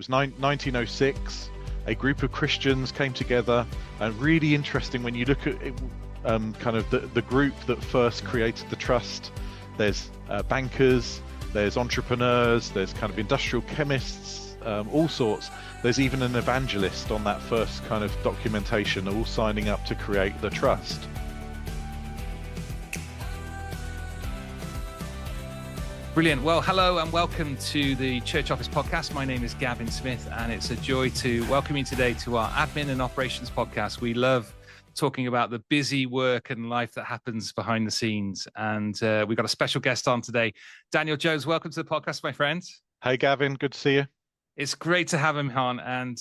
was 1906. A group of Christians came together, and really interesting when you look at it, kind of the group that first created the trust. There's bankers, there's entrepreneurs, there's kind of industrial chemists, all sorts. There's even an evangelist on that first kind of documentation, all signing up to create the trust. Brilliant. Well, hello and welcome to the Church Office podcast. My name is Gavin Smith, and it's a joy to welcome you today to our admin and operations podcast. We love talking about the busy work and life that happens behind the scenes. And we've got a special guest on today, Daniel Jones. Welcome to the podcast, my friend. Hey, Gavin. Good to see you. It's great to have him on. And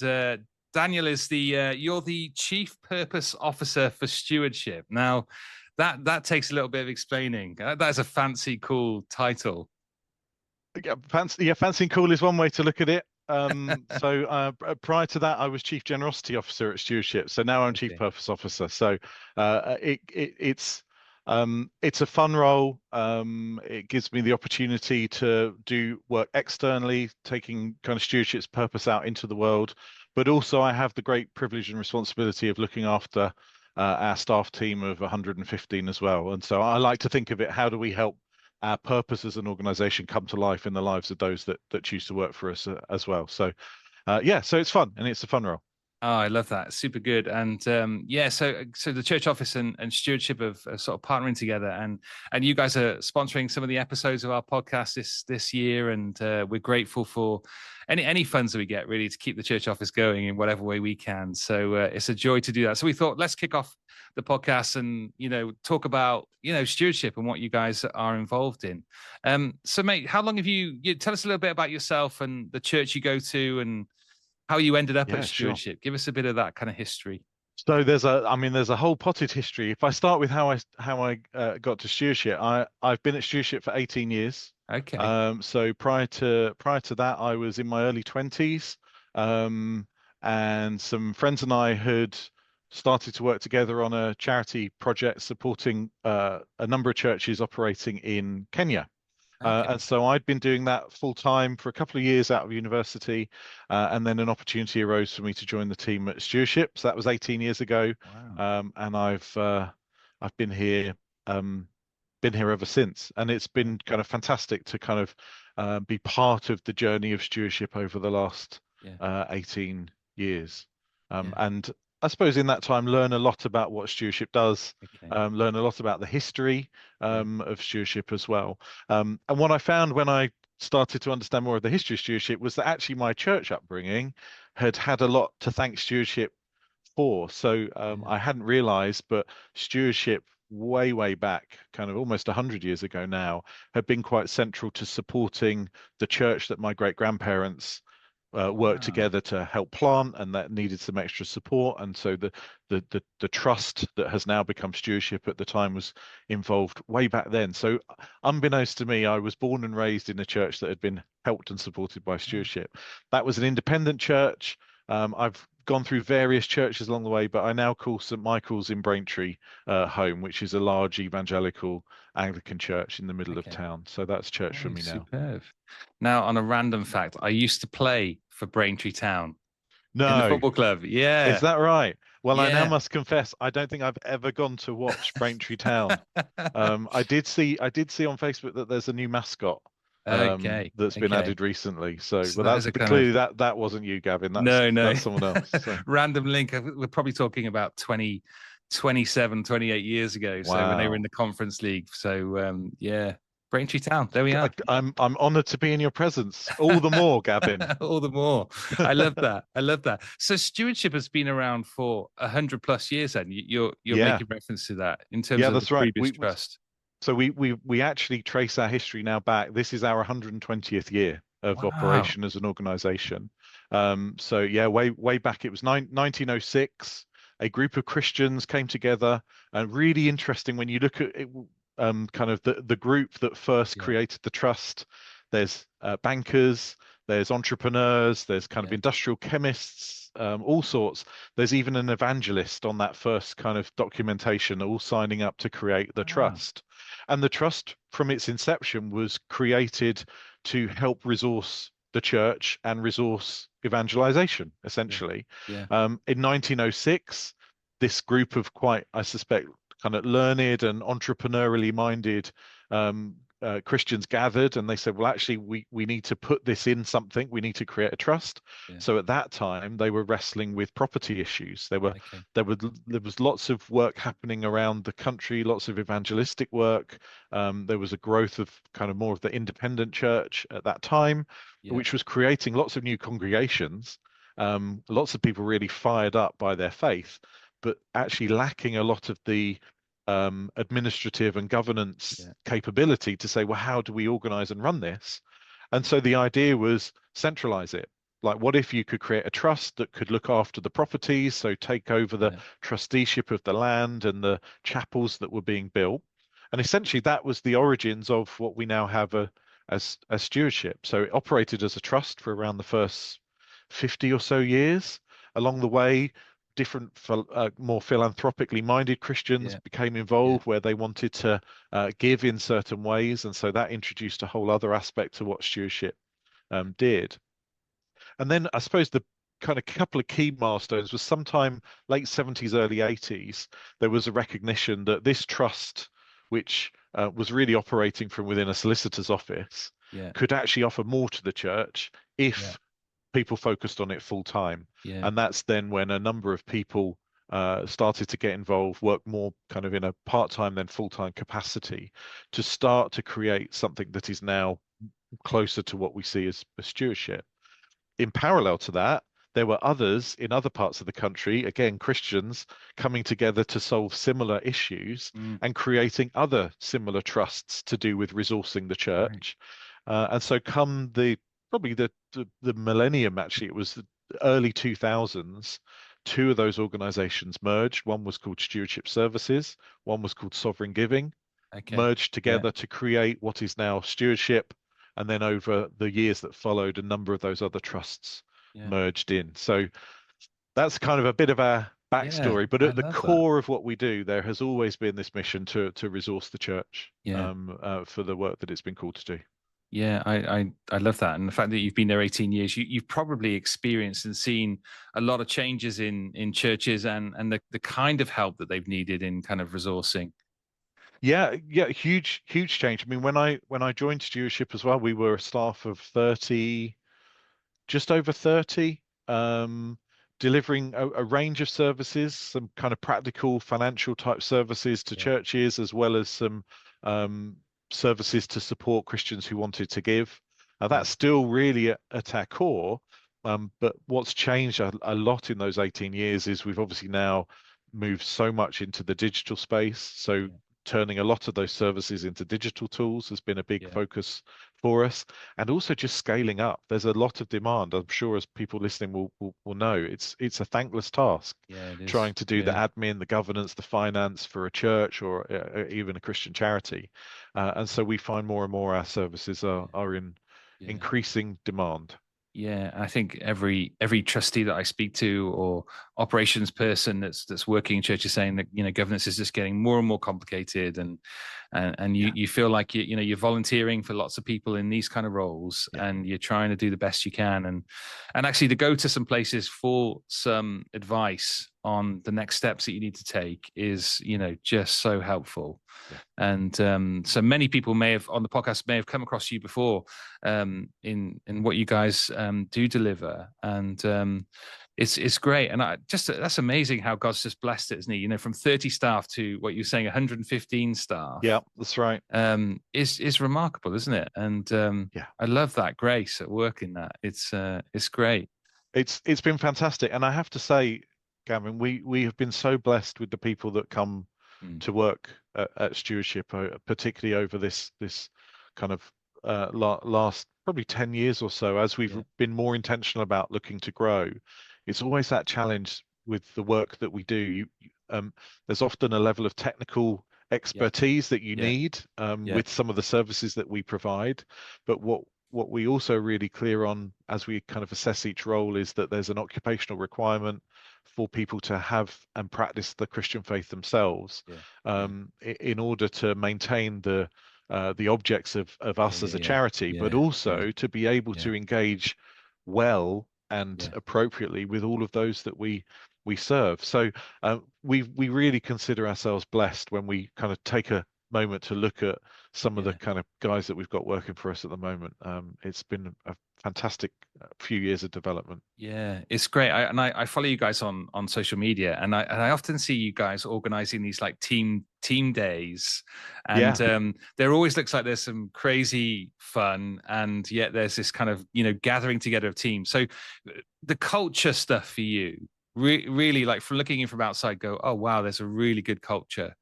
Daniel is you're the Chief Purpose Officer for Stewardship. Now, that takes a little bit of explaining. That's a fancy, cool title. Yeah, fancy and cool is one way to look at it. So prior to that, I was Chief Generosity Officer at Stewardship. So now I'm Chief Purpose Officer. So it's a fun role. It gives me the opportunity to do work externally, taking kind of stewardship's purpose out into the world. But also I have the great privilege and responsibility of looking after our staff team of 115 as well. And so I like to think of it, how do we help our purpose as an organization come to life in the lives of those that choose to work for us as well. So so it's fun, and it's a fun role. Oh, I love that. Super good. And so the Church Office and Stewardship have sort of partnering together, and you guys are sponsoring some of the episodes of our podcast this year, and we're grateful for any funds that we get, really, to keep the Church Office going in whatever way we can. So it's a joy to do that. So we thought, let's kick off the podcast and talk about stewardship and what you guys are involved in. So mate, how long have you tell us a little bit about yourself and the church you go to and how you ended up at Stewardship? Sure. Give us a bit of that kind of history. So there's a whole potted history. If I start with how I got to Stewardship, I've been at Stewardship for 18 years. Okay. So prior to that, I was in my early 20s, and some friends and I had started to work together on a charity project supporting a number of churches operating in Kenya. And so I'd been doing that full time for a couple of years out of university, and then an opportunity arose for me to join the team at Stewardship. So that was 18 years ago. Wow. And I've been here ever since, and it's been kind of fantastic to kind of be part of the journey of Stewardship over the last 18 years. And I suppose in that time, learn a lot about what Stewardship does, learn a lot about the history of Stewardship as well. And what I found when I started to understand more of the history of Stewardship was that actually my church upbringing had a lot to thank Stewardship for. So I hadn't realized, but Stewardship way back, kind of almost 100 years ago now, had been quite central to supporting the church that my great-grandparents worked together to help plant, and that needed some extra support. And so the trust that has now become Stewardship at the time was involved way back then. So unbeknownst to me, I was born and raised in a church that had been helped and supported by Stewardship. That was an independent church. I've gone through various churches along the way, but I now call St. Michael's in Braintree home, which is a large evangelical Anglican church in the middle of town. So that's church for me now. Superb. Now, on a random fact, I used to play for Braintree Town in the football club. Yeah. Is that right? Well, I now must confess, I don't think I've ever gone to watch Braintree Town. I did see on Facebook that there's a new mascot. That's been added recently. So that's clearly that wasn't you, Gavin. That's someone else. So. Random link. We're probably talking about 27, 28 years ago. So when they were in the Conference League. So Braintree Town. There we are. I'm honoured to be in your presence. All the more, Gavin. All the more. I love that. So Stewardship has been around for 100+ years. Then you're making reference to that in terms of the previous trust. So we actually trace our history now back. This is our 120th year of operation as an organization. Way back, it was 1906. A group of Christians came together, and really interesting when you look at it, kind of the group that first created the trust. There's bankers, there's entrepreneurs, there's kind of industrial chemists, all sorts. There's even an evangelist on that first kind of documentation, all signing up to create the trust. And the trust from its inception was created to help resource the church and resource evangelization, Yeah. essentially. Yeah. In 1906, this group of quite, I suspect, kind of learned and entrepreneurially minded Christians gathered, and they said, well, actually, we need to put this in something. We need to create a trust. Yeah. So at that time, they were wrestling with property issues. Okay. There was lots of work happening around the country, lots of evangelistic work. There was a growth of kind of more of the independent church at that time, Yeah. which was creating lots of new congregations. Lots of people really fired up by their faith, but actually lacking a lot of the administrative and governance Yeah. capability to say, well, how do we organize and run this? And so the idea was centralize it. Like, what if you could create a trust that could look after the properties, so take over the Yeah. trusteeship of the land and the chapels that were being built? And essentially, that was the origins of what we now have as stewardship. So it operated as a trust for around the first 50 or so years. Along the way, different more philanthropically minded Christians Yeah. became Yeah. involved where they wanted to give in certain ways, and so that introduced a whole other aspect to what stewardship did. And then I suppose the kind of couple of key milestones was sometime late 70s, early 80s. There was a recognition that this trust, which was really operating from within a solicitor's office, Yeah. could actually offer more to the church Yeah. if people focused on it full time. Yeah. And that's then when a number of people started to get involved, work more kind of in a part-time then full-time capacity to start to create something that is now closer to what we see as a stewardship. In parallel to that, there were others in other parts of the country, again, Christians, coming together to solve similar issues Mm. and creating other similar trusts to do with resourcing the Right. church. And so come probably the millennium, actually, it was the early 2000s, two of those organizations merged. One was called Stewardship Services, one was called Sovereign Giving, Okay. merged Yeah. together to create what is now Stewardship. And then over the years that followed, a number of those other trusts Yeah. merged in. So that's kind of a bit of a Yeah. backstory. But I at the love that. core of what we do, there has always been this mission to resource the church Yeah. for the work that it's been called to do. Yeah, I love that, and the fact that you've been there 18 years, you've probably experienced and seen a lot of changes in churches and the kind of help that they've needed in kind of resourcing. Yeah, yeah, huge change. I mean, when I joined stewardship as well, we were a staff of 30, just over 30, delivering a range of services, some kind of practical financial type services to Yeah, churches, as well as some um, services to support Christians who wanted to give. yeah, That's still really at our core. But what's changed a lot in those 18 years is we've obviously now moved so much into the digital space. So yeah, turning a lot of those services into digital tools has been a big yeah, focus for us, and also just scaling up. There's a lot of demand. I'm sure, as people listening will know, it's a thankless task yeah. It is. trying to do the Yeah, admin, the governance, the finance for a church or even a Christian charity. And so we find more and more our services yeah, are in yeah. increasing demand. Yeah, I think every trustee that I speak to or operations person that's working in church is saying that governance is just getting more and more complicated, and you Yeah, you feel like you're volunteering for lots of people in these kind of roles, yeah, and you're trying to do the best you can, and actually to go to some places for some advice on the next steps that you need to take is just so helpful. yeah. And so many people may have on the podcast may have come across you before in what you guys do deliver, and it's great. And that's amazing how God's just blessed it, isn't he? From 30 staff to what you're saying, 115 staff, Yeah, that's right. is remarkable, isn't it? And Yeah. I love that grace at work in that. It's great. It's been fantastic, and I have to say, Gavin, we have been so blessed with the people that come Mm. to work at Stewardship, particularly over this kind of last probably 10 years or so, as we've Yeah, been more intentional about looking to grow. It's always that challenge with the work that we do. There's often a level of technical yeah, expertise that you yeah, need yeah, with some of the services that we provide, but what we also really clear on as we kind of assess each role is that there's an occupational requirement for people to have and practice the Christian faith themselves yeah, yeah, in order to maintain the the objects of Yeah, us yeah, as a yeah, charity, but yeah, yeah, also to be able yeah, to engage well and yeah. appropriately with all of those that we serve. So we really consider ourselves blessed when we kind of take a moment to look at some of the Yeah. kind of guys that we've got working for us at the moment. It's been a fantastic few years of development. Yeah, it's great. I follow you guys on social media, and I often see you guys organizing these like team days, and Yeah, there always looks like there's some crazy fun, and yet there's this kind of gathering together of teams. So the culture stuff for you, really like from looking in from outside, go, oh wow, there's a really good culture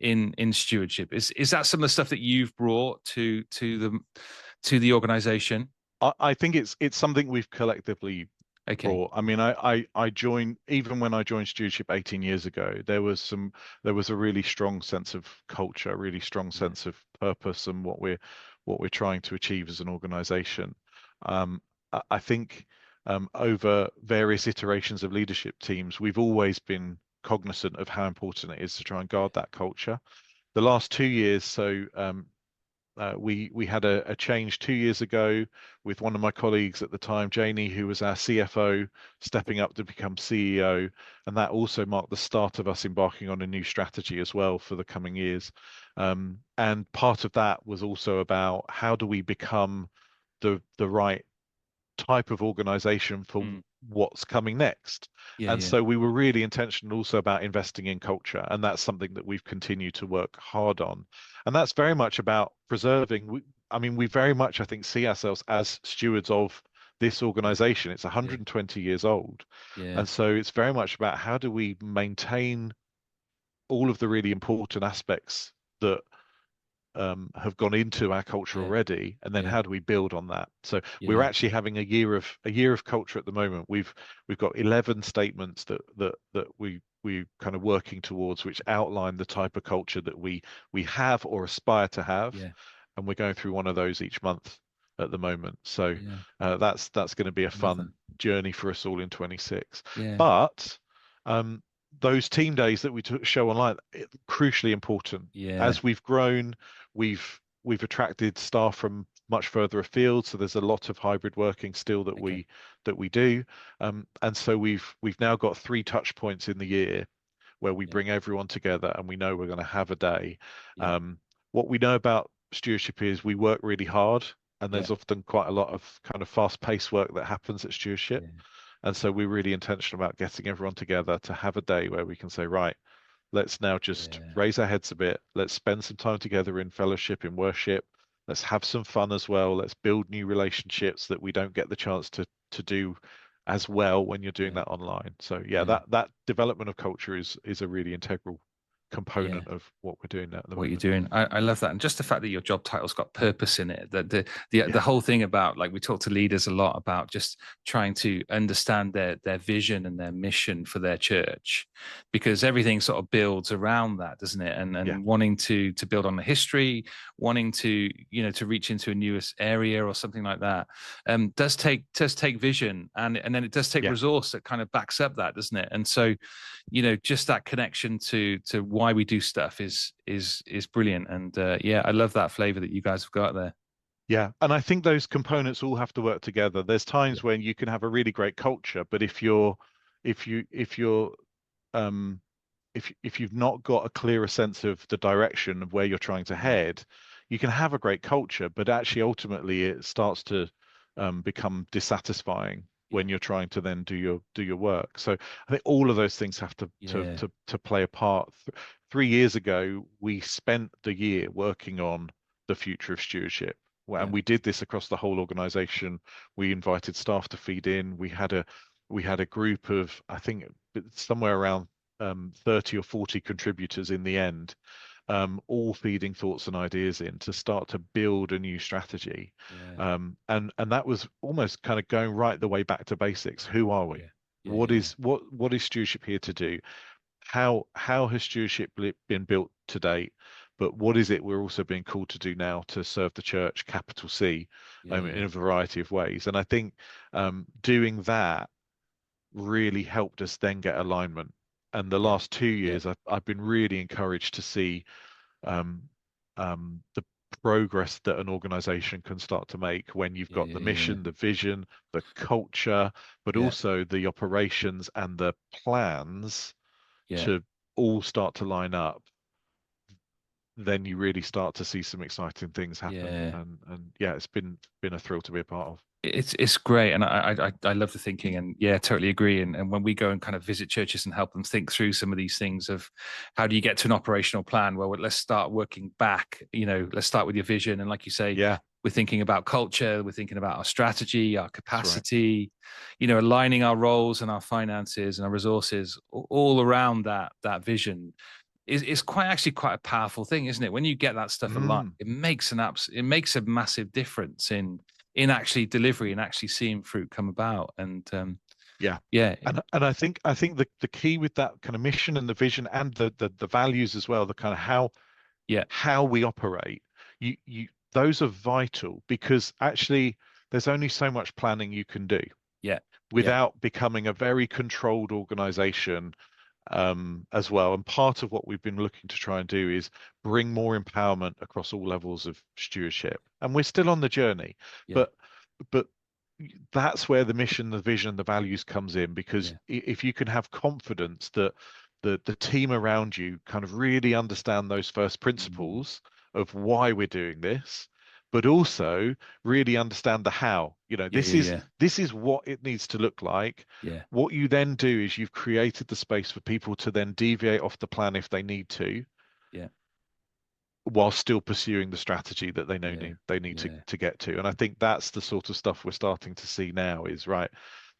in stewardship. Is that some of the stuff that you've brought to the organization? I think it's something we've collectively Okay. brought. I mean, I joined even when I joined Stewardship 18 years ago. There was a really strong sense of culture, a really strong Yeah. sense of purpose, and what we're trying to achieve as an organization. I think over various iterations of leadership teams, we've always been cognizant of how important it is to try and Yeah. guard that culture. The last 2 years, we had a change 2 years ago with one of my colleagues at the time, Janie, who was our CFO, stepping up to become CEO, and that also marked the start of us embarking on a new strategy as well for the coming years. And part of that was also about how do we become the right type of organization for Mm. what's coming next. Yeah, And yeah, so we were really intentional also about investing in culture. And that's something that we've continued to work hard on. And that's very much about preserving. I mean, we very much, I think, see ourselves as stewards of this yeah, organization. It's yeah, 120 years old. yeah, And so it's very much about how do we maintain all of the really important aspects that have gone into our culture yeah, already, and then yeah, how do we build on that? So we're yeah, actually having a year of culture at the moment. We've got 11 statements that we kind of working towards, which outline the type of culture that we have or aspire to have, yeah, and we're going through one of those each month at the moment. So yeah. that's going to be a I love that. fun journey for us all in 26. Yeah, But those team days that we show online, crucially important. yeah. As we've grown, we've attracted staff from much further afield, so there's a lot of hybrid working still Okay. that we do, and so we've now got 3 touch points in the year where we Yeah, bring everyone together and we know we're going to have a day. yeah, Um, what we know about stewardship is we work really hard, and yeah, there's often quite a lot of kind of fast-paced work that happens at stewardship. yeah, And so we're really intentional about getting everyone together to have a day where we can say, right, let's now just yeah, raise our heads a bit. Let's spend some time together in fellowship, in worship. Let's have some fun as well. Let's build new relationships that we don't get the chance to do as well when you're doing yeah, that online. So yeah, yeah, that development of culture is a really integral yeah. component of what we're doing at the What you're moment. doing. I love that. And just the fact that your job title's got purpose in it, that the Yeah, whole thing about, like, we talk to leaders a lot about just trying to understand their vision and their mission for their church, because everything sort of builds around that, doesn't it? And yeah, wanting to build on the history, wanting to to reach into a newest area or something like that, does take vision, and then it does take yeah. resource that kind of backs up that, doesn't it? And so just that connection to why we do stuff is brilliant. And yeah, I love that flavor that you guys have got there. Yeah, and I think those components all have to work together. There's Yeah, times when you can have a really great culture, but if you're um if you've not got a clearer sense of the direction of where you're trying to yeah, head, you can have a great culture, but actually ultimately it starts to become dissatisfying yeah, when you're trying to then do your work. So I think all of those things have yeah, to play a part. 3 years ago, we spent the year working on the future of stewardship. yeah, And we did this across the whole organization. We invited staff to feed in. We had a group of, I think, somewhere around 30 or 40 contributors in the end, all feeding thoughts and ideas in to start to build a new strategy. yeah, And that was almost kind of going right the way back to basics. Who are we? yeah, yeah, yeah, What is stewardship here to do? How has stewardship been built to date? But what is it we're also being called to do now to serve the church, capital C, yeah, in yeah, a variety of ways? And I think doing that really helped us then get alignment. And the yeah, last 2 yeah, years, I've been really encouraged to see um, the progress that an organization can start to make when you've Yeah, got yeah, the yeah, mission, the vision, the culture, but yeah, also the operations and the plans yeah, to all start to line up. Then you really start to see some exciting things happen. yeah. And yeah, it's been a thrill to be a part of. It's great, and I love the thinking, and yeah, totally agree. And when we go and kind of visit churches and help them think through some of these things of how do you get to an operational plan, well, let's start working back. Let's start with your vision, and like you say, Yeah, we're thinking about culture, we're thinking about our strategy, our that's right. capacity, aligning our roles and our finances and our resources all around that vision is quite a powerful thing, isn't it? When you get that stuff aligned, Mm, it makes a massive difference in actually delivery and actually seeing fruit come about. And yeah. yeah, And I think the key with that kind of mission and the vision and the values as well, the kind of yeah, how we operate, you those are vital because actually there's only so much planning you can do yeah, yeah, without becoming a very controlled organization as well. And part of what we've been looking to try and do is bring more empowerment across all levels of stewardship. And we're still on the journey, yeah, but but that's where the mission, the vision, the values comes in because yeah, if you can have confidence that the team around you kind of really understand those first mm, principles of why we're doing this, but also really understand the how. yeah, This yeah, is yeah, this is what it needs to look like. yeah, What you then do is you've created the space for people to then deviate off the plan if they need to, yeah, while still pursuing the strategy that yeah, they need yeah. to get to. And I think that's the sort of stuff we're starting to see now is right,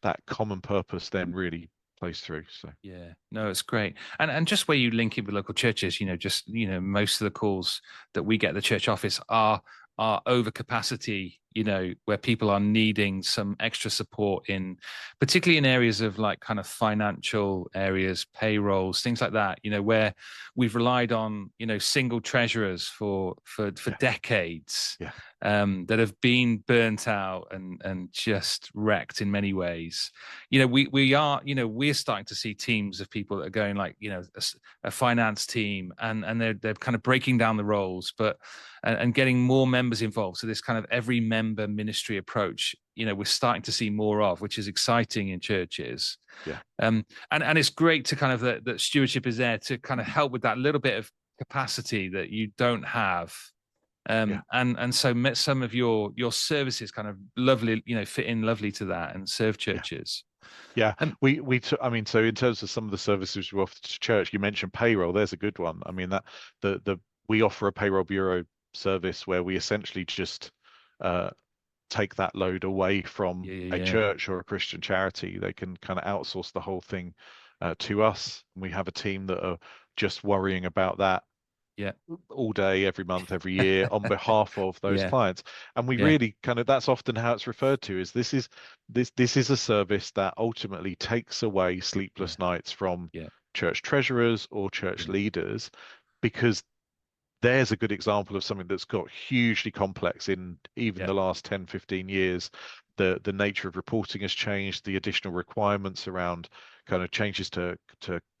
that common purpose then really plays through. So Yeah, no, it's great. And just where you link in with local churches, just most of the calls that we get at the church office are over capacity, where people are needing some extra support in, particularly in areas of like kind of financial areas, payrolls, things like that, where we've relied on, single treasurers for yeah, decades, yeah, that have been burnt out and just wrecked in many ways. We're starting to see teams of people that are going like, a finance team, and they're kind of breaking down the roles, but and getting more members involved. So this kind of every member ministry approach, we're starting to see more of, which is exciting in churches. yeah, And it's great to kind of that stewardship is there to kind of help with that little bit of capacity that you don't have. yeah. And so some of your services kind of lovely, fit in lovely to that and serve Yeah. churches. Yeah, Um, I mean, so in terms of some of the services we offer to church, you mentioned payroll. There's a good one. I mean, that the we offer a payroll bureau service where we essentially just uh, take that load away from yeah, a yeah, church or a Christian charity. They can kind of outsource the whole thing to us. We have a team that are just worrying about that yeah, all day, every month, every year on behalf of those yeah, clients. And we yeah, really kind of that's often how it's referred to is this is a service that ultimately takes away yeah, sleepless nights from yeah, church treasurers or church yeah, leaders because there's a good example of something that's got hugely complex in even yeah, the last 10, 15 years. The nature of reporting has changed, the additional requirements around kind of changes to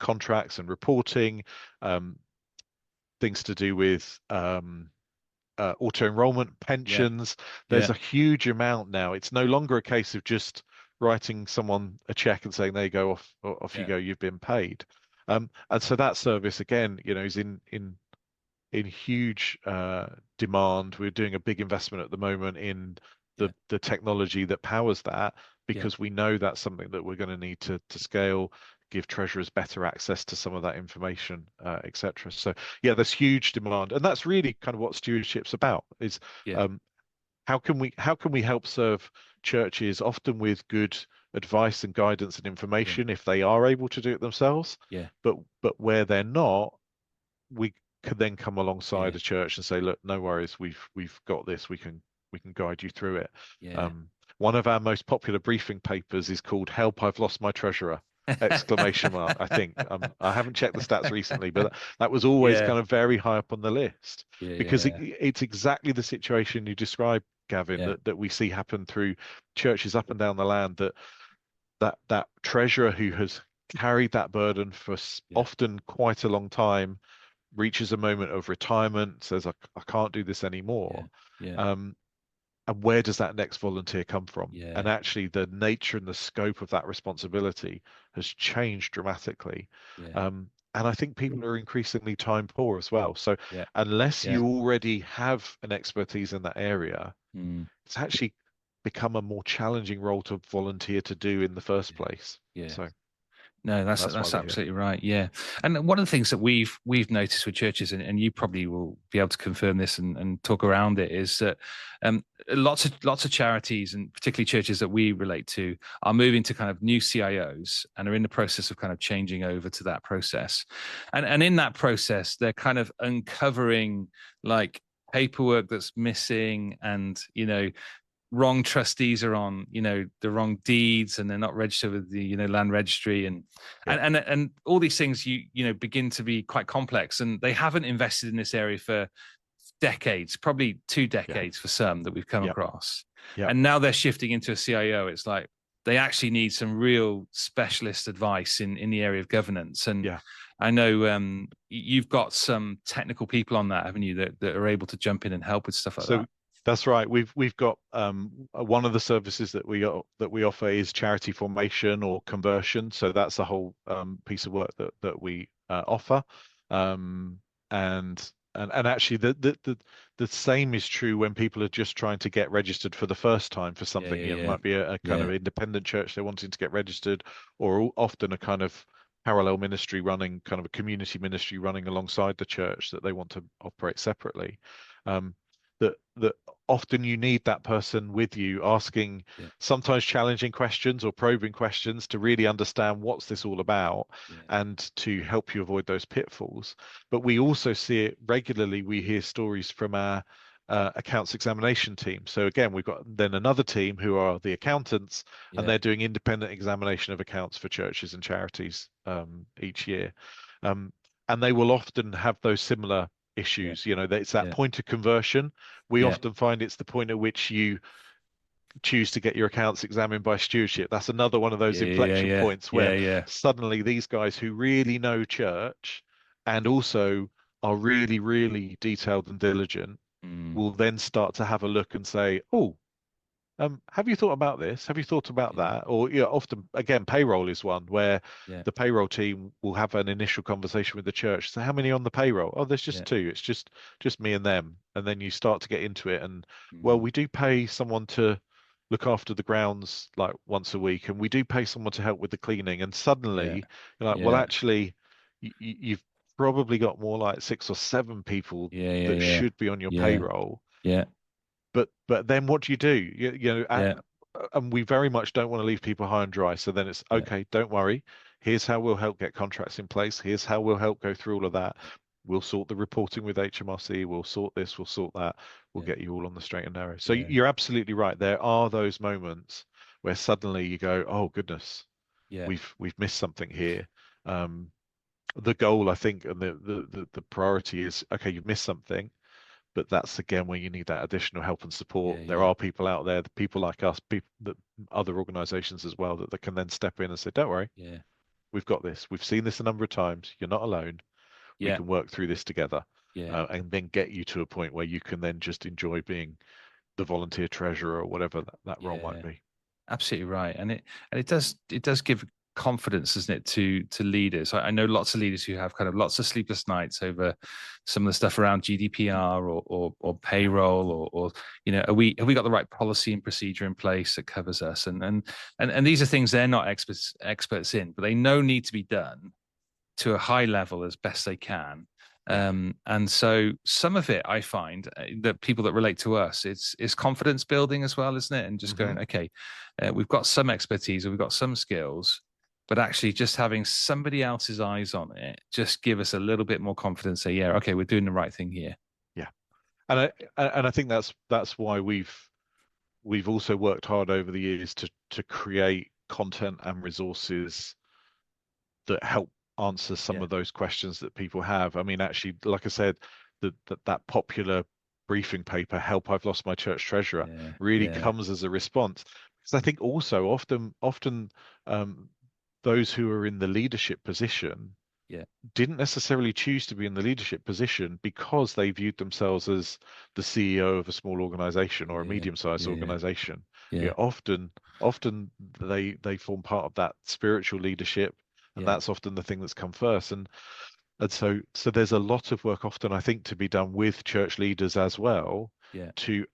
contracts and reporting, um, things to do with auto enrollment, yeah, pensions. yeah, There's a huge amount now. It's no longer a case of just writing someone a check and saying, "There you go, off you yeah, go, you've been paid." And so that service again, is in huge demand. We're doing a big investment at the moment in yeah, the technology that powers that yeah, because we know that's something that we're going to need to scale, give treasurers better access to some of that information, etc. So yeah, there's huge demand, and that's really kind of what stewardship's about. Is yeah, um, how can we help serve churches often with good advice and guidance and yeah, information if they are able to do it themselves, yeah, but where they're not, we could then come yeah, alongside a church and say, look, no worries, we've got this. We can guide you through it. yeah. Um, One of our most popular briefing papers is called "Help! I've lost my treasurer!" Exclamation mark. I think I haven't checked the stats recently, but that was always Yeah, kind of very high up on the list yeah, because yeah, it's exactly the situation you described, Gavin, yeah, that we see happen through churches up and down the land. That treasurer who has carried that burden for yeah, often quite a long time reaches a moment of retirement, says, I can't do this Yeah. anymore. Yeah. Um, and where does that next volunteer come from? And Yeah. actually, the nature and the scope of that responsibility has changed dramatically. Yeah. And I think people are increasingly time poor as well. So Yeah. unless Yeah. you already have an expertise in that area, Mm. it's actually become a more challenging role to volunteer to do in the first Yeah. place. Yeah. So No, that's why that's we're here. absolutely right. Yeah, and one of the things that we've noticed with churches, and you probably will be able to confirm this and talk around it, is that lots of charities and particularly churches that we relate to are moving to kind of new CIOs and are in the process of kind of changing over to that process, and in that process they're kind of uncovering like paperwork that's missing, and wrong trustees are on the wrong deeds, and they're not registered with the land registry, and Yeah. and all these things begin to be quite complex, and they haven't invested in this area for decades, probably two Yeah. decades for some that we've come Yeah. across. Yeah. And now they're shifting into a CIO. It's like they actually need some real specialist advice in the area of governance. And Yeah. I know you've got some technical people on that, haven't you, that are able to jump in and help with stuff like So that. that's right. We've got one of the services that we offer is charity formation or conversion. So that's a whole piece of work that we offer. Um, and actually the same is true when people are just trying to get registered for the first time for Yeah, something. yeah, You know, it yeah, might be a kind of yeah, independent church they're wanting to get registered, or often a kind of parallel ministry running, kind of a community ministry running alongside the church that they want to operate separately. Um, that often you need that person with you asking yeah, sometimes challenging questions or probing questions to really understand what's this all about yeah, and to help you avoid those pitfalls. But we also see it regularly. We hear stories from our accounts examination team. So again, we've got then another team who are the accountants, and yeah, they're doing independent examination of accounts for churches and charities each year. Um, and they will often have those similar yeah, issues. You know, it's that yeah, point of conversion. We yeah, often find it's the point at which you choose to get your accounts examined by stewardship. That's another one of those yeah, yeah, inflection yeah, points where yeah, yeah. suddenly these guys who really know church and also are really, really detailed and diligent Mm, will then start to have a look and say, oh, have you thought about this? Have you thought about yeah, that? Or often again, payroll is one where yeah, the payroll team will have an initial conversation with the church. So how many on the payroll? Oh, there's just yeah. two. It's just me and them. And then you start to get into it. And well, Mm, we do pay someone to look after the grounds like once a week, and we do pay someone to help with the cleaning. And yeah, suddenly you're like, well, yeah, actually, you've probably got more like six or seven people yeah, yeah, that yeah, should be on your yeah, payroll, yeah, but then what do? yeah, And we very much don't want to leave people high and dry. So then it's yeah, okay, don't worry. Here's how we'll help get contracts in place. Here's how we'll help go through all of that. We'll sort the reporting with HMRC. We'll sort this. We'll sort that. We'll yeah, get you all on the straight and narrow. So yeah, you're absolutely right. There are those moments where suddenly you go, oh goodness, yeah, we've missed something here. Um, the goal, I think, and the priority is okay. You've missed something, but that's again where you need that additional help and support. yeah, There yeah, are people out there, people like us, people that other organizations as well that can then step in and say, "Don't worry, yeah, we've got this. We've seen this a number of times. You're not alone. We yeah, can work through this together." yeah, And then get you to a point where you can then just enjoy being the volunteer treasurer or whatever that role might yeah. be. Absolutely right, and it does give confidence, doesn't it, to leaders. I know lots of leaders who have kind of lots of sleepless nights over some of the stuff around GDPR or Yeah, payroll or have we got the right policy and procedure in place that covers us, and these are things they're not experts in, but they know need to be done to a high level as best they can. yeah, And so some of it I find that people that relate to us, it's confidence building as well, isn't it? And just hmm going, okay, we've got some expertise or we've got some skills, but actually just having somebody else's eyes on it just give us a little bit more confidence. Say, yeah, okay, we're doing the right thing here. yeah. And I think that's why we've also worked hard over the years to create content and resources that help answer some Yeah, of those questions that people have. I mean, actually, like I said, that popular briefing paper, "Help, I've Lost My Church Treasurer," yeah, really yeah, comes as a response. Because I think also often um, those who are in the leadership position Yeah. didn't necessarily choose to be in the leadership position because they viewed themselves as the CEO of a small organization or a Yeah. medium-sized Yeah. organization. Yeah. Often they form part of that spiritual leadership, and Yeah. that's often the thing that's come first. And so there's a lot of work often, I think, to be done with church leaders as well Yeah. to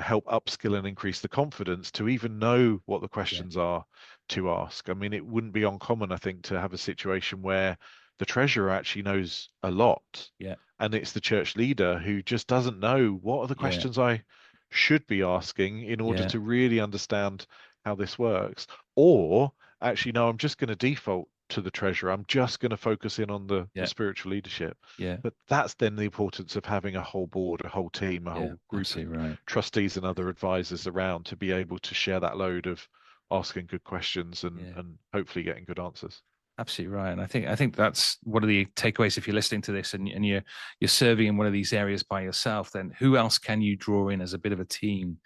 help upskill and increase the confidence to even know what the Yeah. questions are to ask. I mean, it wouldn't be uncommon, I think, to have a situation where the treasurer actually knows a lot, Yeah. and it's the church leader who just doesn't know what are the Yeah. questions I should be asking in order Yeah. to really understand how this works. Or actually, no, I'm just going to default to the treasurer. I'm just going to focus in on the Yeah. spiritual leadership. Yeah. But that's then the importance of having a whole board, a whole team, a Yeah. whole group of Absolutely right. trustees and other advisors around to be able to share that load of asking good questions Yeah. and hopefully getting good answers. Absolutely right, and I think that's one of the takeaways. If you're listening to this and you're serving in one of these areas by yourself, then who else can you draw in as a bit of a team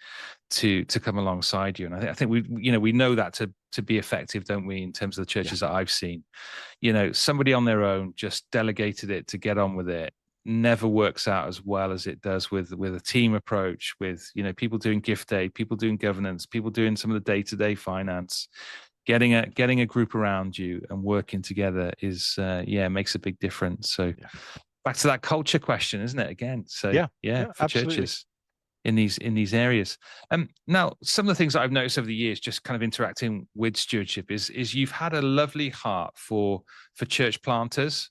to come alongside you? And I think we know that to be effective, don't we? In terms of the churches that I've seen, somebody on their own just delegated it to get on with it. Never works out as well as it does with a team approach, with people doing gift aid, people doing governance, people doing some of the day-to-day finance. Getting a group around you and working together is makes a big difference. So Yeah. back to that culture question, isn't it? Again, so Yeah, for absolutely. churches in these areas. Now, some of the things that I've noticed over the years, just kind of interacting with stewardship, is you've had a lovely heart for church planters.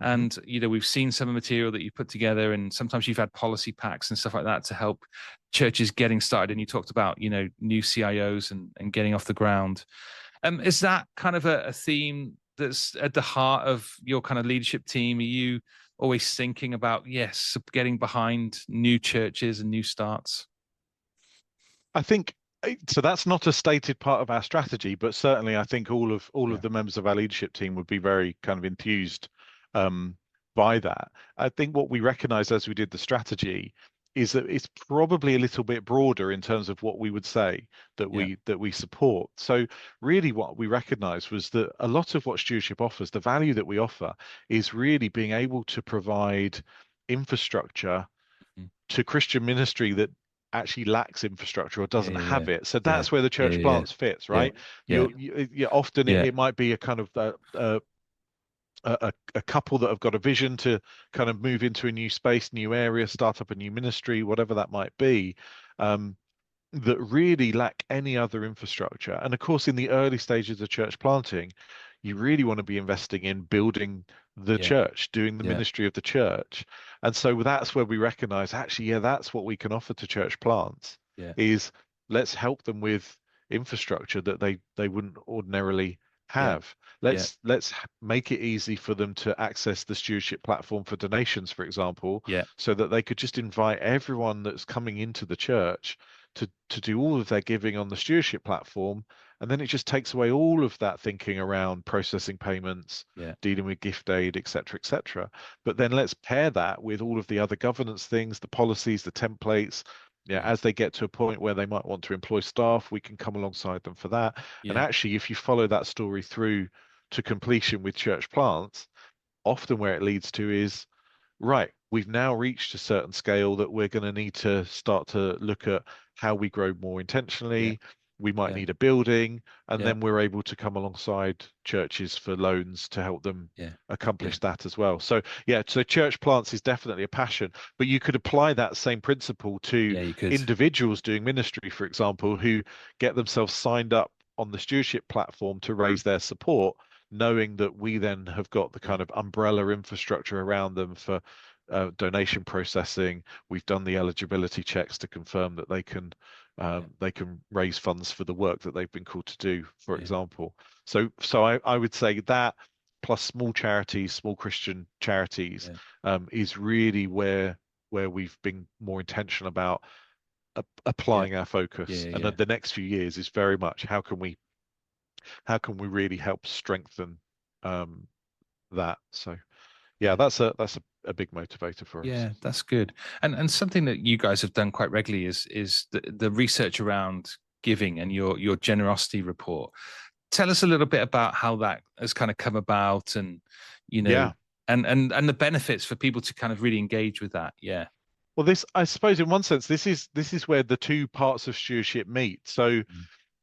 Mhm. And we've seen some of the material that you put together, and sometimes you've had policy packs and stuff like that to help churches getting started. And you talked about new CIOs and getting off the ground. Is that kind of a theme that's at the heart of your kind of leadership team? Are you always thinking about, yes, getting behind new churches and new starts? I think so. That's not a stated part of our strategy, but certainly I think all of Yeah, the members of our leadership team would be very kind of enthused um, by that. I think what we recognized as we did the strategy is that it's probably a little bit broader in terms of what we would say yeah, that we support. So really what we recognized was that a lot of what stewardship offers, the value that we offer, is really being able to provide infrastructure mhm. to Christian ministry that actually lacks infrastructure or Yeah, doesn't yeah, have it. So yeah, that's where the yeah, church yeah, plants fits, yeah, right? yeah, Often yeah, it might be a kind of a couple that have got a vision to kind of move into a new space, new area, start up a new ministry, whatever that might be. Um, that really lack any other infrastructure. And of course, in the early stages of church planting, you really want to be investing in building the yeah, church, doing the yeah, ministry of the church. And so that's where we recognize actually, yeah, that's what we can offer to church plants yeah, is let's help them with infrastructure that they wouldn't ordinarily yeah, have. yeah, Let's make it easy for them to access the stewardship platform for donations, for example, yeah, so that they could just invite everyone that's coming into the church to do all of their giving on the stewardship platform, and then it just takes away all of that thinking around processing payments, yeah, dealing with gift aid, etc., etc. But then let's pair that with all of the other governance things, the policies, the templates. Yeah, yeah, as they get to a point where they might want to employ staff, we can come alongside them for that. And yeah, actually, if you follow that story through to completion with church plants, often where it leads to is right, we've now reached a certain scale that we're going to need to start to look at how we grow more yeah, intentionally. We might yeah, need a building, and yeah, then we're able to come alongside churches for loans to help them yeah, yeah, accomplish that as well. So yeah, so church plants is definitely a passion, but you could apply that same principle to yeah. You could. individuals doing ministry, for example, who get themselves signed up on the stewardship platform to raise their support, knowing that we then have got the Yeah, kind of umbrella infrastructure around them for donation processing. We've done the eligibility checks to confirm that yeah, they can raise funds for the work that they've been called to do, for yeah, example. So I would say that plus small charities, small Christian charities, yeah, is really where we've been more intentional about yeah, applying our yeah, focus. And yeah, then the next few years is very much how can we really help strengthen um, that. So yeah, yeah. a big motivator for us. Yeah, that's good. And something that you guys have done quite regularly is the research around giving and your generosity report. tell us a little bit about how that has kind of come about, and Yeah. and the benefits for people to kind of really engage with that. Yeah. Well, I suppose, in one sense, this is where the two parts of stewardship meet. So,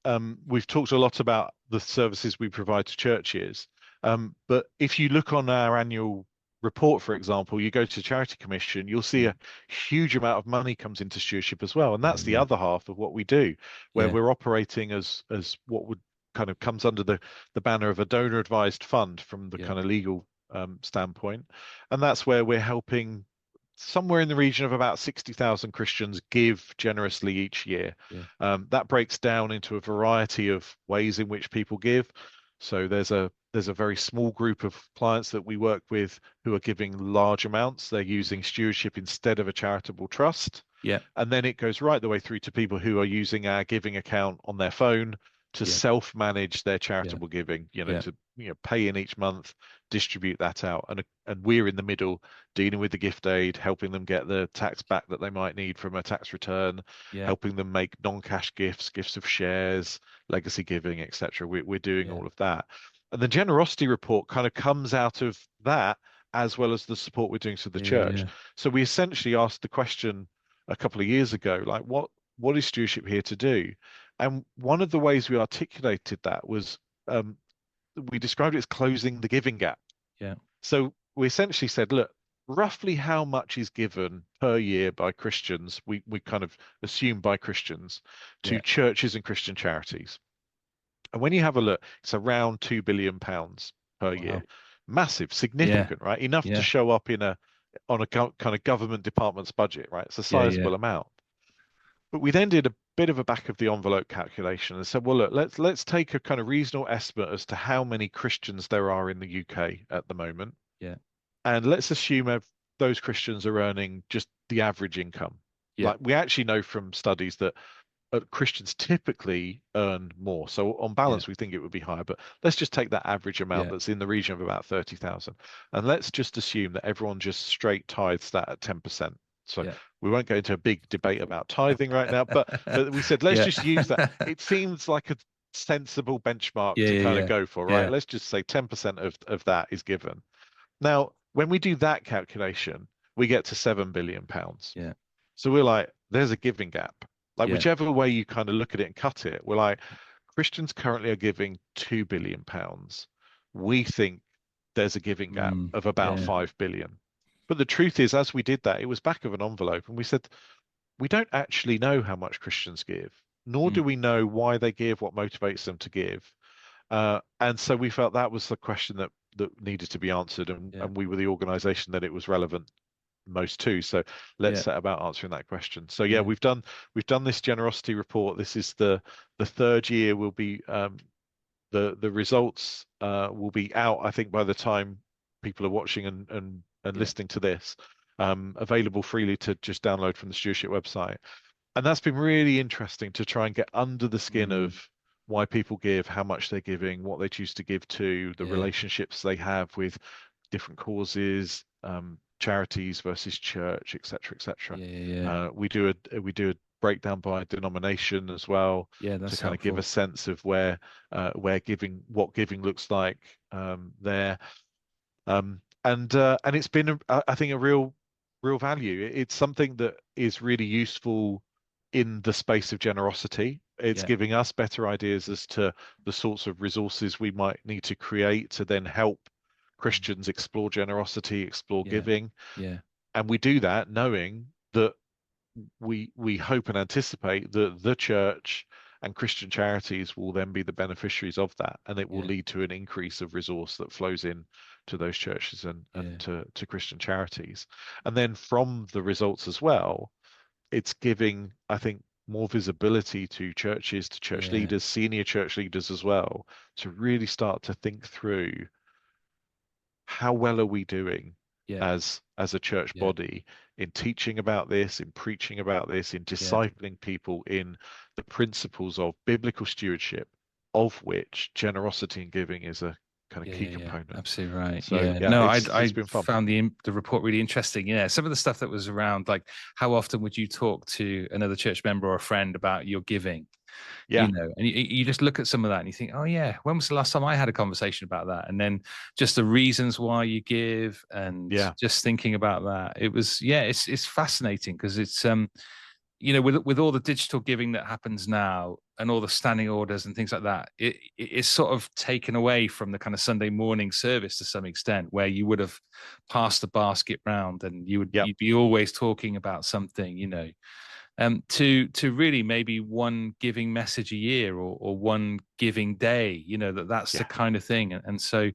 Mm. we've talked a lot about the services we provide to churches, but if you look on our annual report, for example, you go to Charity Commission, you'll see Mm. a huge amount of money comes into stewardship as well, and Yeah, that's the yeah, other half of what we do, where yeah, we're operating as what would kind of comes under the banner of a donor advised fund from the yeah, kind of legal standpoint, and that's where we're helping somewhere in the region of about 60,000 Christians give generously each year. yeah, That breaks down into a variety of ways in which people give. So there's a very small group of clients that we work with who are giving large amounts. They're using Mhm. stewardship instead of a charitable trust. Yeah, And then it goes right the way through to people who are using our giving account on their phone to yeah, self-manage their yeah, charitable giving, yeah, to pay in each month, distribute that out. And we're in the middle dealing with the gift aid, helping them get the tax back that they might need from a tax return, yeah, helping them make non-cash gifts, gifts of shares, legacy giving, etc. We're doing yeah, all of that. And the generosity report kind of comes out of that, as well as the support we're doing to the yeah, church. yeah, So we essentially asked the question a couple of years ago, like, what is stewardship here to do? And one of the ways we articulated that was, we described it as closing the giving gap. yeah, So we essentially said, look, roughly how much is given per year by Christians, we kind of assume by Christians, to yeah. churches and Christian charities. And when you have a look, it's around £2 billion per year. Wow. Massive, Yeah, significant, right? Enough to yeah, show up on a kind of government department's budget, right? It's a yeah, yeah, sizable amount. But we then did a bit of a back of the envelope calculation and said, well, look, let's take a kind of reasonable estimate as to how many Christians there are in the UK at the moment, yeah, and let's assume those Christians are earning just the average income. yeah. Like, we actually know from studies that Christians typically earn more. So on Yeah, balance, we think it would be higher, but let's just take that average amount yeah, that's in the region of about 30,000. And let's just assume that everyone just straight tithes that at 10%. So yeah. we won't go into a big debate about tithing right now, but we said, let's Yeah. just use that. It seems like a sensible benchmark Yeah, to kind of yeah, go for, right? yeah, Let's just say 10% of that is given. Now, when we do that calculation, we get to £7 billion. yeah, So we're like, there's a giving gap. Like, yeah, whichever way you kind of look at it and cut it, we're like, Christians currently are giving £2 billion. We think there's a giving gap mm, of about yeah, 5 billion. But the truth is, as we did that, it was back of an envelope, and we said, we don't actually know how much Christians give, nor mm, do we know why they give, what motivates them to give. And so we felt that was the question that needed to be answered, yeah, and we were the organization that it was relevant most to. So let's yeah, set about answering that question. So yeah, yeah, we've done this generosity report. This is the third year. Will be the results will be out, I think, by the time people are watching and yeah, listening to this. Available freely to just download from the stewardship website. And that's been really interesting to try and get under the skin mm, of why people give, how much they're giving, what they choose to give to, the yeah, relationships they have with different causes, charities versus church, etc., etc. yeah, yeah, We do a breakdown by denomination as well, yeah. to That's kind of give a helpful. sense of what giving looks like there. And it's been, I think, a real value. It's something that is really useful in the space of generosity. It's Yeah, giving us better ideas as to the sorts of resources we might need to create to then help mm, Christians explore generosity, explore yeah, giving. yeah, And we do that knowing that we hope and anticipate that the church and Christian charities will then be the beneficiaries of that, and it will yeah, lead to an increase of resource that flows in to those churches and yeah, to Christian charities. And then from the results as well, it's giving, I think, more visibility to churches, to church yeah, leaders, senior church leaders as well, to really start to think through, how well are we doing yeah, as a church yeah, body in teaching about this, in preaching about this, in yeah, discipling people in the principles of biblical stewardship, of which generosity and giving is a kind of yeah, key yeah, yeah. component. Absolutely right. So Yeah. yeah, No, it's I been fun. found the report really interesting. Yeah, some of the stuff that was around, like how often would you talk to another church member or a friend about your giving? Yeah. and you just look at some of that and you think, oh yeah, when was the last time I had a conversation about that? And then just the reasons why you give, and Yeah. just thinking about that, it's fascinating, because it's with all the digital giving that happens now and all the standing orders and things like that, it's sort of taken away from the kind of Sunday morning service to some extent, where you would have passed the basket round and Yep. you'd be always talking about something, to really maybe one giving message a year, or one giving day, that's the Yeah. kind of thing. And so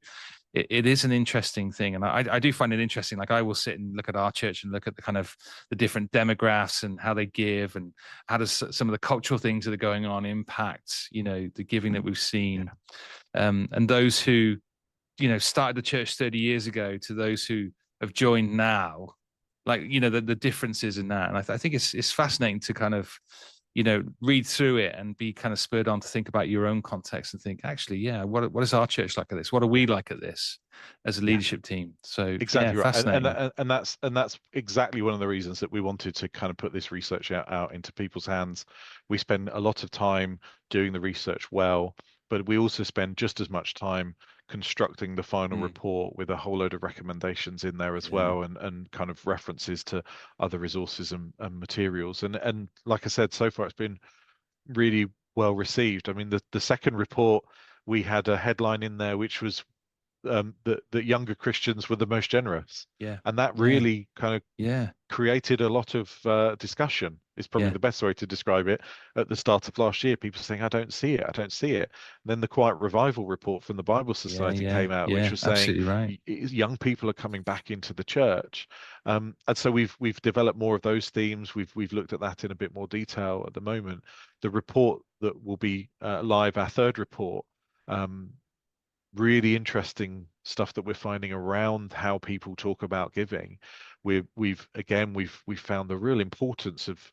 it is an interesting thing. And I do find it interesting. Like, I will sit and look at our church and look at the kind of the different demographics and how they give, and how does some of the cultural things that are going on impact, the giving that we've seen. And those who, started the church 30 years ago to those who have joined now, like, the differences in that. And I think it's fascinating to kind of, read through it and be kind of spurred on to think about your own context and think, actually, yeah, what is our church like at this? What are we like at this as a leadership team? So yeah, Exactly right, fascinating. and that's exactly one of the reasons that we wanted to kind of put this research out into people's hands. We spend a lot of time doing the research well, but we also spend just as much time constructing the final report with a whole load of recommendations in there as well, and kind of references to other resources and materials. And like I said, so far it's been really well received. I mean, the second report, we had a headline in there which was that younger Christians were the most generous, Yeah. and that Yeah. really kind of Yeah. created a lot of discussion. Is probably Yeah. the best way to describe it. At the start of last year, people saying, "I don't see it, I don't see it." And then the Quiet Revival report from the Bible Yeah. Society Yeah. came out, which Yeah. was saying Absolutely right. young people are coming back into the church, and so we've developed more of those themes. We've looked at that in a bit more detail at the moment. The report that will be live, our third report. Really interesting stuff that we're finding around how people talk about giving. We've found the real importance of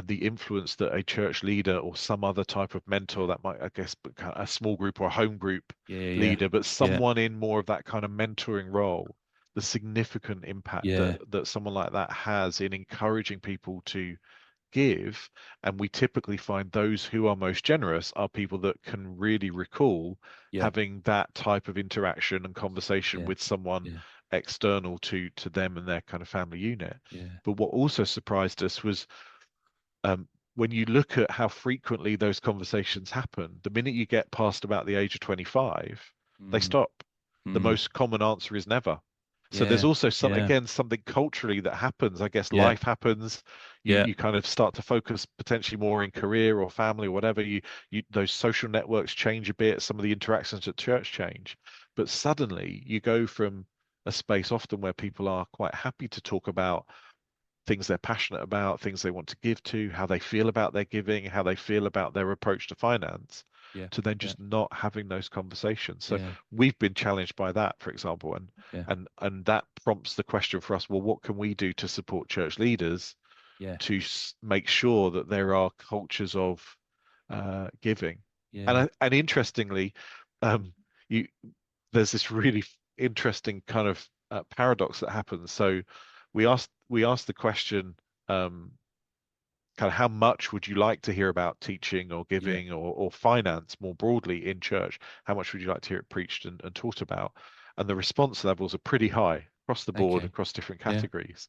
the influence that a church leader or some other type of mentor, that might, I guess, become a small group or a home group Yeah. Yeah. leader, but Yeah. someone in more of that kind of mentoring role, the significant impact Yeah. that someone like that has in encouraging people to give. And we typically find those who are most generous are people that can really recall Yeah. having that type of interaction and conversation Yeah. with someone Yeah. external to them and their kind of family unit. Yeah. But what also surprised us was, when you look at how frequently those conversations happen, the minute you get past about the age of 25, they Mm. stop. The Mm. most common answer is never. So there's Yeah. also Yeah. something culturally that happens. I guess Yeah. life happens. You Yeah. you kind of start to focus potentially more in career or family or whatever. You those social networks change a bit. Some of the interactions at church change, but suddenly you go from a space often where people are quite happy to talk about things they're passionate about, things they want to give to, how they feel about their giving, how they feel about their approach to finance, Yeah. to then Yeah. just not having those conversations. So Yeah. we've been challenged by that, for example, Yeah. and that prompts the question for us, well, what can we do to support church leaders Yeah. to make sure that there are cultures of giving? Yeah. And interestingly, um, you there's this really interesting kind of paradox that happens. So we asked the question, um, kind of how much would you like to hear about teaching or Yeah. giving or finance more broadly in church? How much would you like to hear it preached and taught about? And the response levels are pretty high across the board, Okay. across different Yeah. categories.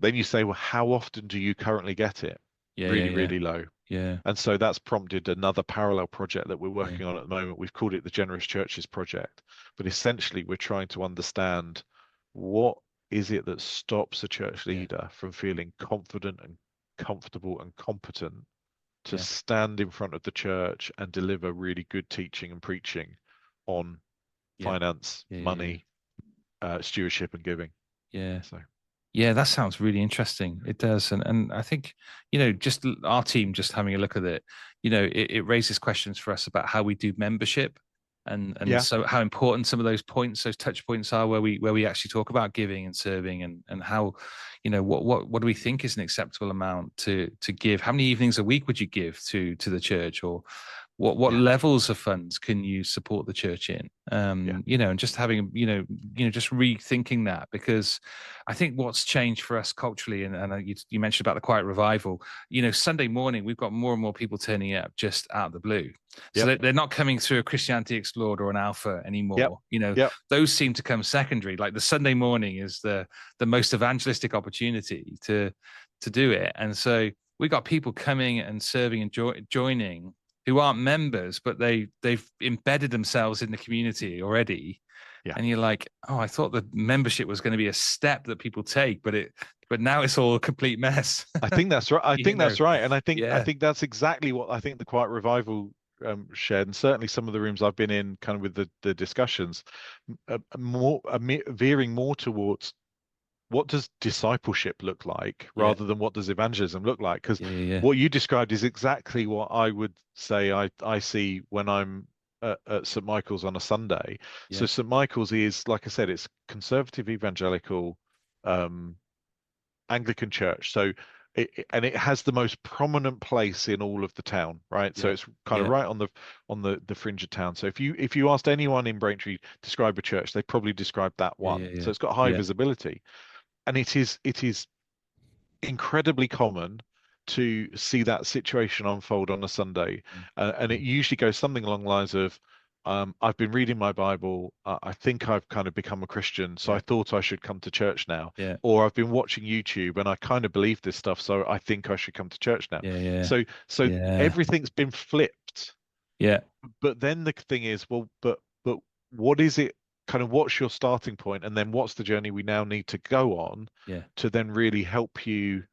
Then you say, well, how often do you currently get it? Yeah. Yeah. Really, Yeah. really low. Yeah. And so that's prompted another parallel project that we're Yeah. working on at the moment. We've called it the Generous Churches Project. But essentially, we're trying to understand, what is it that stops a church Yeah. leader from feeling confident and comfortable and competent to Yeah. stand in front of the church and deliver really good teaching and preaching on Yeah. finance, Yeah. Yeah. money, stewardship, and giving. Yeah. So, Yeah, that sounds really interesting. It does. And I think, just our team, just having a look at it, it raises questions for us about how we do membership, and yeah, so how important some of those points, those touch points are, where we actually talk about giving and serving, and how, what do we think is an acceptable amount to give? How many evenings a week would you give to the church? Or what Yeah. levels of funds can you support the church in? Yeah. And just having, just rethinking that, because I think what's changed for us culturally, and you mentioned about the quiet revival, Sunday morning, we've got more and more people turning up just out of the blue. So Yep. they're not coming through a Christianity Explored or an Alpha Yep. anymore. Yep. Those seem to come secondary. Like the Sunday morning is the most evangelistic opportunity to do it. And so we got people coming and serving and joining who aren't members, but they've embedded themselves in the community already. Yeah. And you're like, oh, I thought the membership was going to be a step that people take, but now it's all a complete mess. I think that's right. I think that's right. And I Yeah, think that's exactly what I think the Quiet Revival shared, and certainly some of the rooms I've been in, kind of with the discussions, veering more towards what does discipleship look like yeah, rather than what does evangelism look like? Because yeah, yeah, what you described is exactly what I would say I see when I'm at St. Michael's on a Sunday. So yeah, St. Michael's is, like I said, it's conservative evangelical um, Anglican church. So and it has the most prominent place in all of the town, right? So yeah, it's kind of yeah, right on the fringe of town. So if you asked anyone in Braintree describe a church, they probably describe that yeah, one. yeah, So it's got high yeah, visibility, and it is incredibly common to see that situation unfold on a Sunday. yeah, And it usually goes something along the lines of, I've been reading my Bible. I think I've kind of become a Christian, so I yeah, thought I should come to church now. yeah, Or I've been watching YouTube and I kind of believe this stuff, so I think I should come to church now. yeah, yeah, So yeah, everything's been flipped. yeah, But then the thing is, well, but what is it? Kind of what's your starting point, and then what's the journey we now need to go on yeah, to then really help you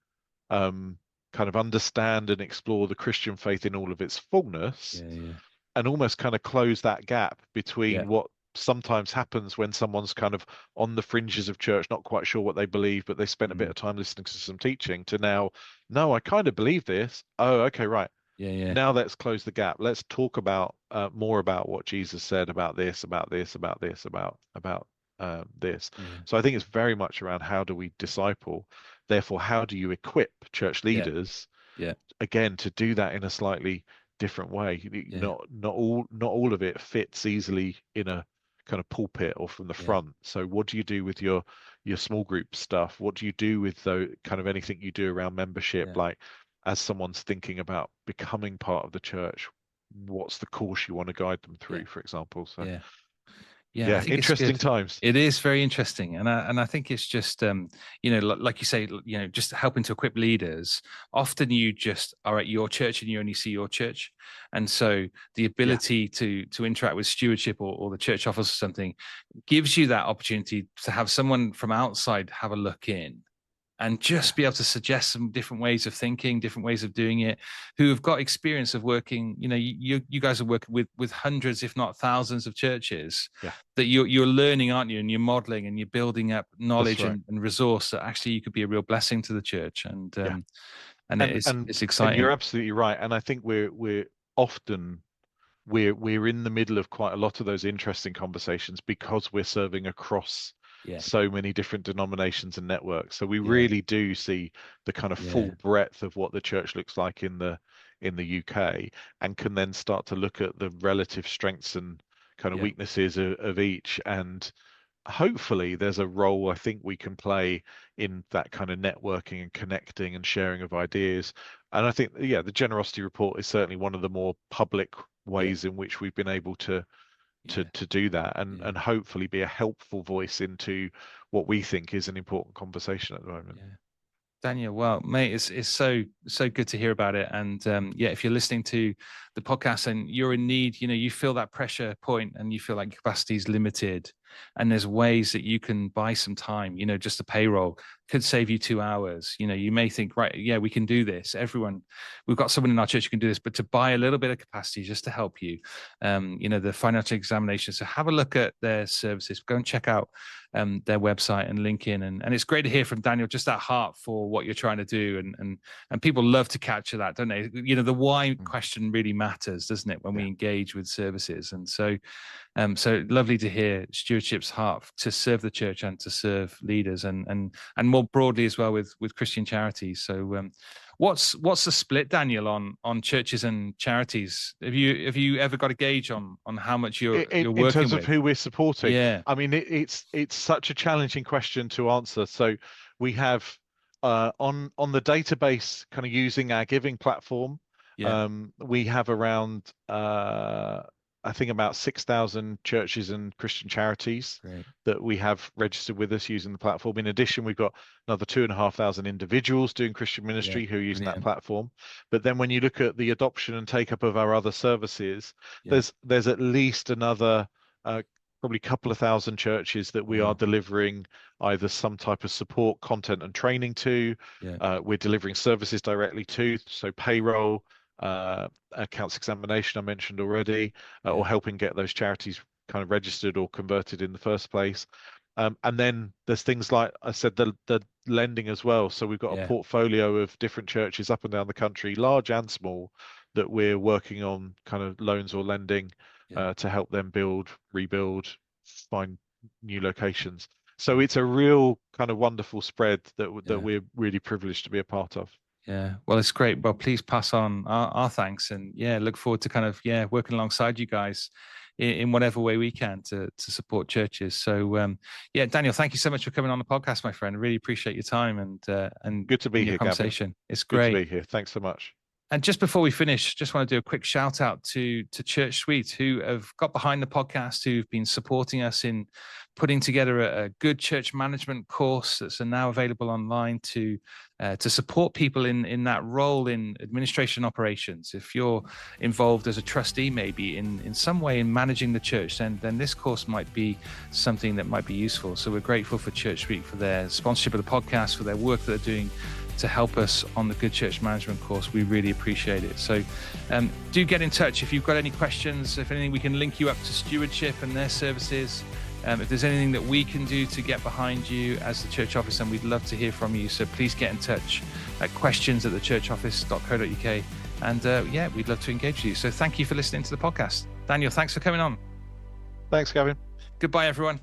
um, kind of understand and explore the Christian faith in all of its fullness, yeah, yeah, and almost kind of close that gap yeah, between what sometimes happens when someone's kind of on the fringes of church, not quite sure what they believe, but they spent a bit mm, of time listening to some teaching, to now, no, I kind of believe this. Oh, okay, right. yeah, yeah, Now let's close the gap. Let's talk about more about what Jesus said about this, about this, about this, about this. yeah, So I think it's very much around how do we disciple. Therefore, how do you equip church yeah, leaders yeah, again to do that in a slightly different way? yeah, Not all of it fits easily in a kind of pulpit or from the yeah, front. So what do you do with your small group stuff? What do you do with the kind of anything you do around membership? yeah, Like as someone's thinking about becoming part of the church, what's the course you want to guide them yeah, through, for example? So yeah. Yeah, I yeah, think it's interesting good. times. It is very interesting, and I think it's just like you say, just helping to equip leaders. Often you just are at your church and you only see your church, and so the Yeah, ability to interact with stewardship or the church office or something gives you that opportunity to have someone from outside have a look in and yeah, just be able to suggest some different ways of thinking, different ways of doing it, who have got experience of working. You guys are working with hundreds, if not thousands, of churches yeah. that you're learning, aren't you? And you're modeling and you're building up That's knowledge right. and resource that actually you could be a real blessing to the church. And Yeah, it is and it's and you're exciting. absolutely right. And I think we're often we're in the middle of quite a lot of those interesting conversations because we're serving across Yeah, so many different denominations and networks. So we yeah, really do see the kind of full yeah, breadth of what the church looks like in the UK, and can then start to look at the relative strengths and kind of yeah, weaknesses of each. And hopefully there's a role I think we can play in that kind of networking and connecting and sharing of ideas. And I think, yeah, the generosity report is certainly one of the more public yeah, ways in which we've been able yeah, to do that, yeah, and hopefully be a helpful voice into what we think is an important conversation at the moment. yeah. Daniel, well, mate, it's so good to hear about it. And yeah, if you're listening to the podcast and you're in need, you feel that pressure point and you feel like capacity is limited, and there's ways that you can buy some time. Just a payroll could save you 2 hours. You may think, right, yeah, we can do this. We've got someone in our church who can do this, but to buy a little bit of capacity just to help you, the financial examination. So have a look at their services. Go and check out their website and link in. And it's great to hear from Daniel, just that heart for what you're trying to do. And people love to capture that, don't they? The why Mm. question really matters, doesn't it, when Yeah, we engage with services? And so lovely to hear stewardship's heart to serve the church and to serve leaders and more broadly as well with Christian charities. So What's the split, Daniel, on churches and charities? Have you ever got a gauge on how much you're In working terms of with? who we're supporting, Yeah, I mean, it's such a challenging question to answer. So we have on the database, kind of using our giving platform, yeah, we have around I think about 6,000 churches and Christian charities great. that we have registered with us using the platform. In addition, we've got another 2,500 individuals doing Christian Yeah, ministry who are using that brilliant. platform. But then when you look at the adoption and take up of our other services, Yeah, there's at least another probably a couple of thousand churches that we are wow. delivering either some type of support, content, and training to. Yeah, We're delivering services directly to, so payroll, accounts examination I mentioned already, yeah, or helping get those charities kind of registered or converted in the first place. And then there's things like I said, the lending as well. So we've got a yeah, portfolio of different churches up and down the country, large and small, that we're working on kind of loans or lending yeah, to help them build, rebuild, find new locations. So yeah, it's a real kind of wonderful spread that yeah. we're really privileged to be a part of. Yeah, well, it's great. Well, please pass on our thanks, and yeah, look forward to kind of working alongside you guys in whatever way we can to support churches. So yeah, Daniel, thank you so much for coming on the podcast, my friend. I really appreciate your time and Good to be your here, Gavin. conversation. It's Good to great. be here. Thanks so much. And just before we finish, just want to do a quick shout out to Church Suite, who have got behind the podcast, who've been supporting us in putting together a good church management course that's now available online to support people in that role in administration operations. If you're involved as a trustee, maybe in some way in managing the church, then this course might be something that might be useful. So we're grateful for Church Suite for their sponsorship of the podcast, for their work that they're doing to help us on the Good Church Management course. We really appreciate it. So do get in touch if you've got any questions. If anything, we can link you up to Stewardship and their services. If there's anything that we can do to get behind you as the church office, then we'd love to hear from you. So please get in touch at questions@thechurchoffice.co.uk. And yeah, we'd love to engage with you. So thank you for listening to the podcast. Daniel, thanks for coming on. Thanks, Gavin. Goodbye, everyone.